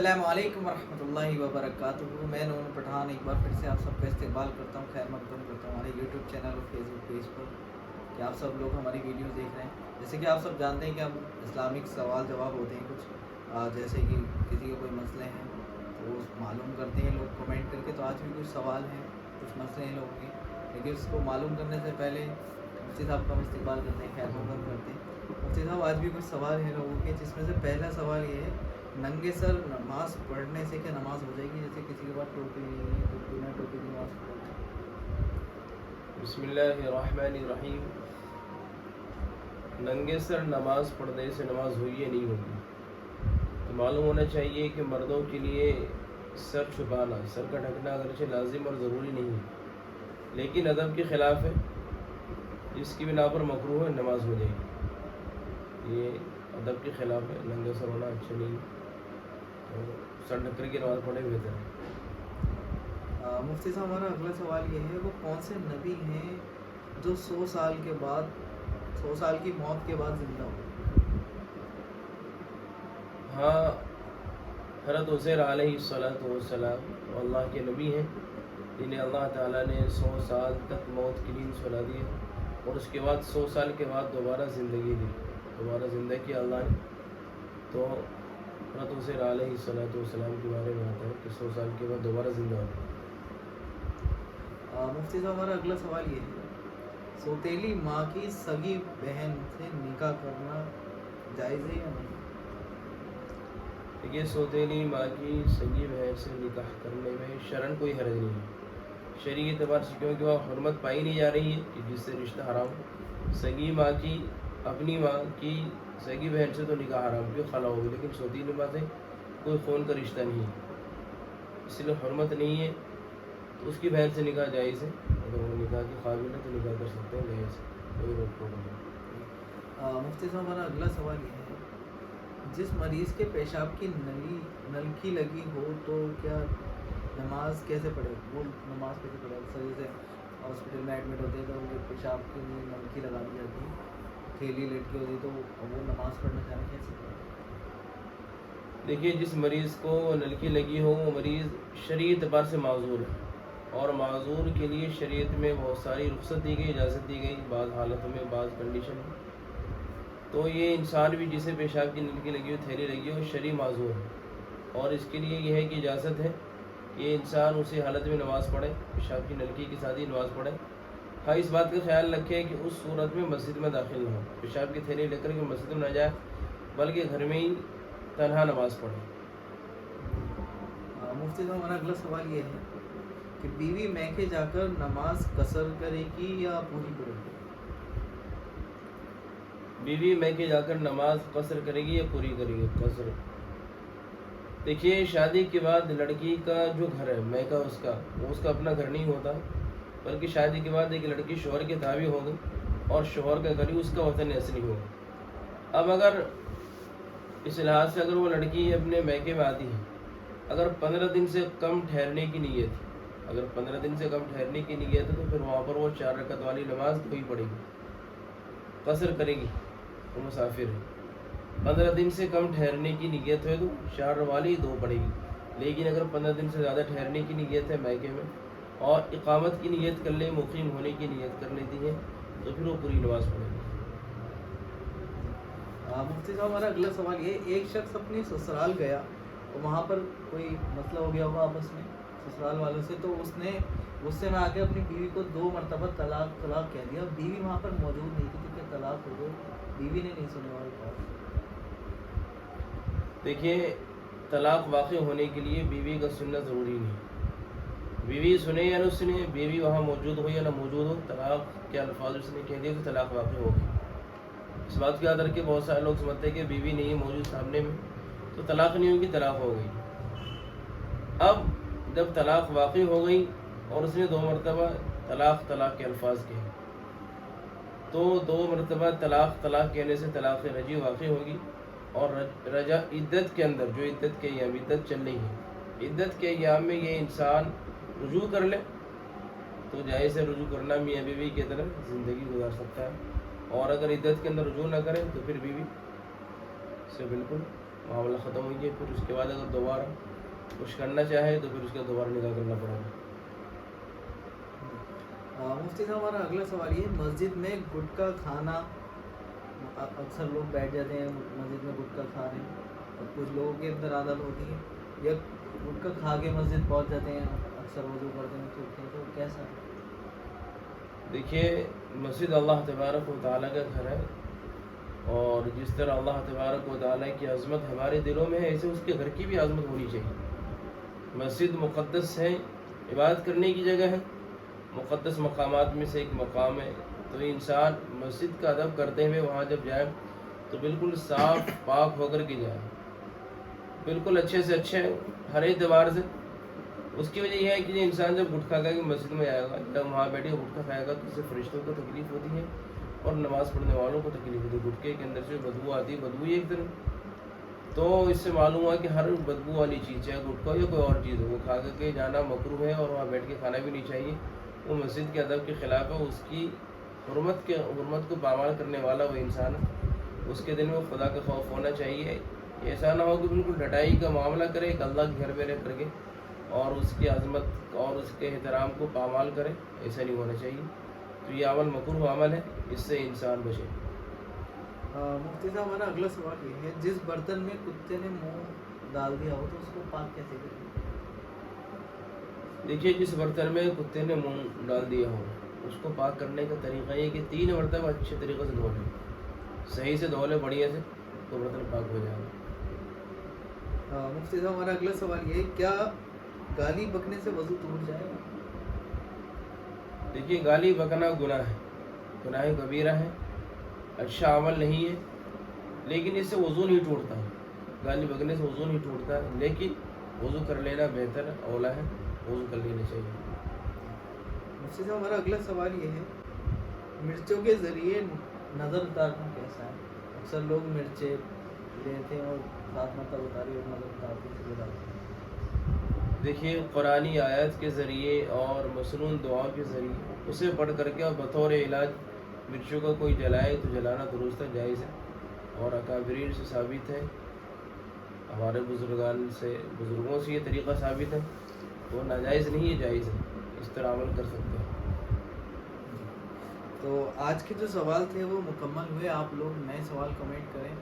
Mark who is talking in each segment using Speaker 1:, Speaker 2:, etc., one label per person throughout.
Speaker 1: अस्सलामु अलैकुम वरहमतुल्लाहि वबरकातुहू। मैं नून पठान एक बार फिर से आप सबका इस्तकबाल करता हूँ, खैर मकदम करता हूँ हमारे यूट्यूब चैनल और फेसबुक पेज पर कि आप सब लोग हमारी वीडियोस देख रहे हैं। जैसे कि आप सब जानते हैं कि हम इस्लामिक सवाल जवाब होते हैं कुछ, जैसे कि किसी के कोई मसले हैं तो मालूम करते हैं लोग कमेंट करके। तो आज भी कुछ सवाल हैं, कुछ मसले हैं लोगों के, लेकिन उसको मालूम करने से पहले मुफ्ती साहब का इस्तकबाल करते हैं, खैर मकदम करते हैं। मुफ्ती साहब, आज भी कुछ सवाल हैं लोगों के, जिसमें से पहला सवाल ये है, नंगे सर नमाज पढ़ने से क्या नमाज हो जाएगी? जैसे किसी के पास टोपी नहीं है तो बिना टोपी की नमाज पढ़े।
Speaker 2: बिस्मिल्लाहिर्रहमानिर्रहीम। नंगे सर नमाज पढ़ने से नमाज हुई या नहीं होगी? तो मालूम होना चाहिए कि मर्दों के लिए सर छुपाना, सर का ढकना अगरचे लाजिम और ज़रूरी नहीं है, लेकिन अदब के ख़िलाफ़ है, इसकी बिना पर मकरूह है, नमाज हो जाएगी। ये अदब के ख़िलाफ़ है, नंगे सर होना अच्छा नहीं है, तो सर ढक कर के नमाज़ पढ़े बेहतर है।
Speaker 1: मुफ्ती साहब, हमारा अगला सवाल ये है, वो कौन से नबी हैं जो 100 साल के बाद, 100 साल की मौत के बाद जिंदा हो?
Speaker 2: हाँ, हज़रत उज़ैर अलैहिस्सलाम अल्लाह के नबी हैं, जिन्हें अल्लाह ताला ने 100 साल तक मौत की नींद सुला दी है और उसके बाद 100 साल के बाद दोबारा ज़िंदगी दी, दोबारा ज़िंदा किया अल्लाह ने। तो हज़रत उज़ैर अलैहिस्सलाम के बारे में आता है कि 100 साल के बाद दोबारा ज़िंदा हो।
Speaker 1: मुफ्ती साहब, हमारा अगला सवाल ये है, सौतेली माँ की सगी बहन से निकाह करना जायज़ है या नहीं?
Speaker 2: देखिए, सौतेली माँ की सगी बहन से निकाह करने में शरन कोई हर्ज नहीं है, शरीय एतबार से, क्योंकि वह हुर्मत पाई नहीं जा रही है कि जिससे रिश्ता हराम हो। सगी माँ की, अपनी माँ की सगी बहन से तो निकाह हराम क्यों खला होगी, लेकिन सौतेली माँ से कोई खून का रिश्ता नहीं है, इसलिए हुर्मत नहीं है, तो उसकी बहन से निकाह जायज़ है। अगर वो निकाह के काबिल है तो निकाह कर सकते हैं, जायज़ है, कोई रोक टोक नहीं।
Speaker 1: मुफ्ती साहब, हमारा अगला सवाल ये है, जिस मरीज़ के पेशाब की नलकी लगी हो तो क्या नमाज कैसे पढ़े? वो नमाज कैसे पढ़े? अक्सर जैसे हॉस्पिटल में एडमिट होते हैं तो उनके पेशाब की नलकी लगा दी जाती है, थैली लटकी होती है, तो वो नमाज पढ़ना चाहें कैसे पढ़े?
Speaker 2: देखिए, जिस मरीज़ को नलकी लगी हो वो मरीज़ शरीय एतबार से माजूर है, और माजूर के लिए शरीयत में बहुत सारी रुख्सत दी गई, इजाज़त दी गई, बाज़ हालतों में, बाज़ कंडीशन में। तो ये इंसान भी जिसे पेशाब की नलकी लगी हो, थैली लगी हो, शरीय माजूर है, और इसके लिए यह है कि इजाज़त है कि इंसान उसी हालत में नमाज़ पढ़े, पेशाब की नलकी के साथ ही नमाज़ पढ़े। हाँ, इस बात का ख्याल रखें कि उस सूरत में मस्जिद में दाखिल न हो, पेशाब की थैली लेकर के मस्जिद में न जाए, बल्कि घर में ही तन्हा नमाज़ पढ़े।
Speaker 1: मुफ्ती साहब, हमारा अगला सवाल ये है कि बीवी मैके जाकर नमाज कसर करेगी या पूरी करेगी?
Speaker 2: बीवी मैके जाकर नमाज कसर करेगी या पूरी करेगी? कसर। देखिए, शादी के बाद लड़की का जो घर है मैका, उसका, वो उसका अपना घर नहीं होता, बल्कि शादी के बाद एक लड़की शोहर के ताबी हो गई और शोहर का घर ही उसका वतन असली होगा। अब अगर इस लिहाज से अगर वो लड़की अपने मैके में आती है, अगर 15 दिन से कम ठहरने की नीयत है, अगर 15 दिन से कम ठहरने की नीयत है, तो फिर वहाँ पर वो 4 रकत वाली नमाज तो ही पड़ेगी, कसर करेगी, वो मुसाफिर है। 15 दिन से कम ठहरने की नीयत है तो 4 वाली 2 पड़ेगी, लेकिन अगर 15 दिन से ज़्यादा ठहरने की नीयत है मैके में और इकामत की नीयत कर ले, मुकीम होने की नीयत कर लेती है, तो फिर वो पूरी नमाज पढ़ेगी।
Speaker 1: मुफ्ती साहब, हमारा अगला सवाल ये, एक शख्स अपनी ससुराल गया और वहाँ पर कोई मसला हो गया होगा आपस में ससुराल वालों से, तो उसने गुस्से में आके अपनी बीवी को 2 मरतबा तलाक कह दिया, बीवी वहाँ पर मौजूद नहीं थी, क्योंकि तलाक हो गई, बीवी ने नहीं सुने वाली बात।
Speaker 2: देखिए, तलाक वाक़ई होने के लिए बीवी का सुनना ज़रूरी नहीं, बीवी सुने या न सुने, बीवी वहाँ मौजूद हो या ना मौजूद हो, तलाक के अल्फाज उसने कह दिए तो तलाक वाक़ई हो गई। इस बात की याद रख के बहुत सारे लोग समझते हैं कि बीवी नहीं है मौजूद सामने में तो तलाक नहीं होगी, तलाक हो गई। अब जब तलाक वाक़ई हो गई और उसने 2 मरतबा तलाक के अल्फाज कहे, तो 2 मरतबा तलाक कहने से तलाक रजी वाक़ई होगी, और रजा इद्दत के अंदर, जो इद्दत के अय्याम, इद्दत चल रही है, इद्दत के अय्याम में ये इंसान रुजू कर ले तो जायज़ है, रुजू करना मियाँ बीवी की तरह ज़िंदगी गुजार सकता है, और अगर इद्दत के अंदर रुजू ना करें तो फिर बीवी से बिल्कुल معاملہ ختم ہو گیا. پھر اس کے بعد اگر دوبارہ کچھ کرنا چاہے تو پھر اس کا دوبارہ نکاح کرنا پڑے گا.
Speaker 1: مفتی صاحب ہمارا اگلا سوال یہ ہے، مسجد میں گٹکا کھانا، اکثر لوگ بیٹھ جاتے ہیں مسجد میں گٹکا کھا رہے ہیں، اور کچھ لوگوں کے اندر عادت ہوتی ہے یا گٹکا کھا کے مسجد پہنچ جاتے ہیں، اکثر وضو کرتے ہیں تو کیسا ہے؟
Speaker 2: دیکھیے مسجد اللہ تبارک و تعالیٰ کا گھر ہے، اور جس طرح اللہ تبارک و تعالیٰ کی عظمت ہمارے دلوں میں ہے، ایسے اس کے گھر کی بھی عظمت ہونی چاہیے. مسجد مقدس ہے، عبادت کرنے کی جگہ ہے، مقدس مقامات میں سے ایک مقام ہے. تو انسان مسجد کا ادب کرتے ہوئے وہاں جب جائے تو بالکل صاف پاک ہو کر کے جائے، بالکل اچھے سے اچھے ہر اعتبار سے. اس کی وجہ یہ ہے کہ یہ انسان جب گٹکا کھا کے مسجد میں آئے گا، جب وہاں بیٹھے گٹکا کھائے گا تو اس سے فرشتوں کو تکلیف ہوتی ہے اور نماز پڑھنے والوں کو تکلیف ہوتی ہے. گٹکے کے اندر سے بدبو آتی ہے، بدبو ہی ایک طرح. تو اس سے معلوم ہوا کہ ہر بدبو والی چیز، چاہے گٹکا یا کوئی اور چیز ہو، وہ کھا کر کے جانا مکروہ ہے اور وہاں بیٹھ کے کھانا بھی نہیں چاہیے. وہ مسجد کے ادب کے خلاف ہے. اس کی حرمت کو پامال کرنے والا وہ انسان ہے. اس کے دل میں خدا کا خوف ہونا چاہیے. ایسا نہ ہو کہ بالکل ڈٹائی کا معاملہ کرے ایک اللہ کے گھر میں رہ کر کے اور اس کی عظمت اور اس کے احترام کو پامال کرے. ایسا نہیں ہونا چاہیے. تو یہ عمل مکروہ عمل ہے، اس سے انسان بچے.
Speaker 1: مفتی صاحب ہمارا اگلا سوال یہ ہے، جس برتن میں کتے نے منہ ڈال دیا ہو تو اس کو پاک کیسے کریں؟
Speaker 2: دیکھیے جس برتن میں کتے نے منہ ڈال دیا ہو اس کو پاک کرنے کا طریقہ یہ کہ 3 مرتبہ اچھے طریقے سے دھو لیں، صحیح سے دھو لیں بڑھیا سے، تو برتن پاک ہو جائے گا.
Speaker 1: مفتی صاحب ہمارا اگلا سوال یہ ہے، کیا گالی بکنے سے وضو ٹوٹ جائے گا؟
Speaker 2: دیکھیے گالی بکنا گناہ ہے، گناہ کبیرہ ہے، اچھا عمل نہیں ہے، لیکن اس سے وضو نہیں ٹوٹتا. گالی بکنے سے وضو نہیں ٹوٹتا ہے، لیکن وضو کر لینا بہتر اولا ہے، وضو کر لینا چاہیے.
Speaker 1: مفتی صاحب ہمارا اگلا سوال یہ ہے، مرچوں کے ذریعے نظر اتارنا کیسا ہے؟ اکثر لوگ مرچیں لیتے ہیں اور 7 مرتبہ اتاری اور نظر اتارتے ہیں.
Speaker 2: دیکھیے قرآنی آیت کے ذریعے اور مسنون دعاؤں کے ذریعے اسے پڑھ کر کے اور بطور علاج مرچوں کا کوئی جلائے تو جلانا درست ہے، جائز ہے، اور اکابرین سے ثابت ہے، ہمارے بزرگوں سے یہ طریقہ ثابت ہے. وہ ناجائز نہیں ہے، جائز ہے، اس طرح عمل کر سکتے ہیں.
Speaker 1: تو آج کے جو سوال تھے وہ مکمل ہوئے. آپ لوگ نئے سوال کمنٹ کریں،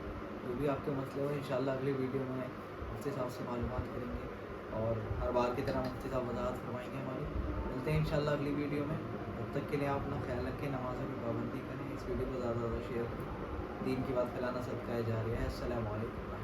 Speaker 1: جو بھی آپ کے مسئلے ہو انشاءاللہ اگلی ویڈیو میں مفتی صاحب سے معلومات کریں گے، اور ہر بار کی طرح مفتی صاحب وضاحت فرمائیں گے ہماری. ملتے ہیں انشاءاللہ اگلی ویڈیو میں. تب تک کے لیے آپ اپنا خیال رکھیں، نمازوں کی پابندی کریں، اس ویڈیو کو زیادہ سے زیادہ شیئر کریں. دین کی بات پھیلانا صدقہ جاریہ ہے. السلام علیکم.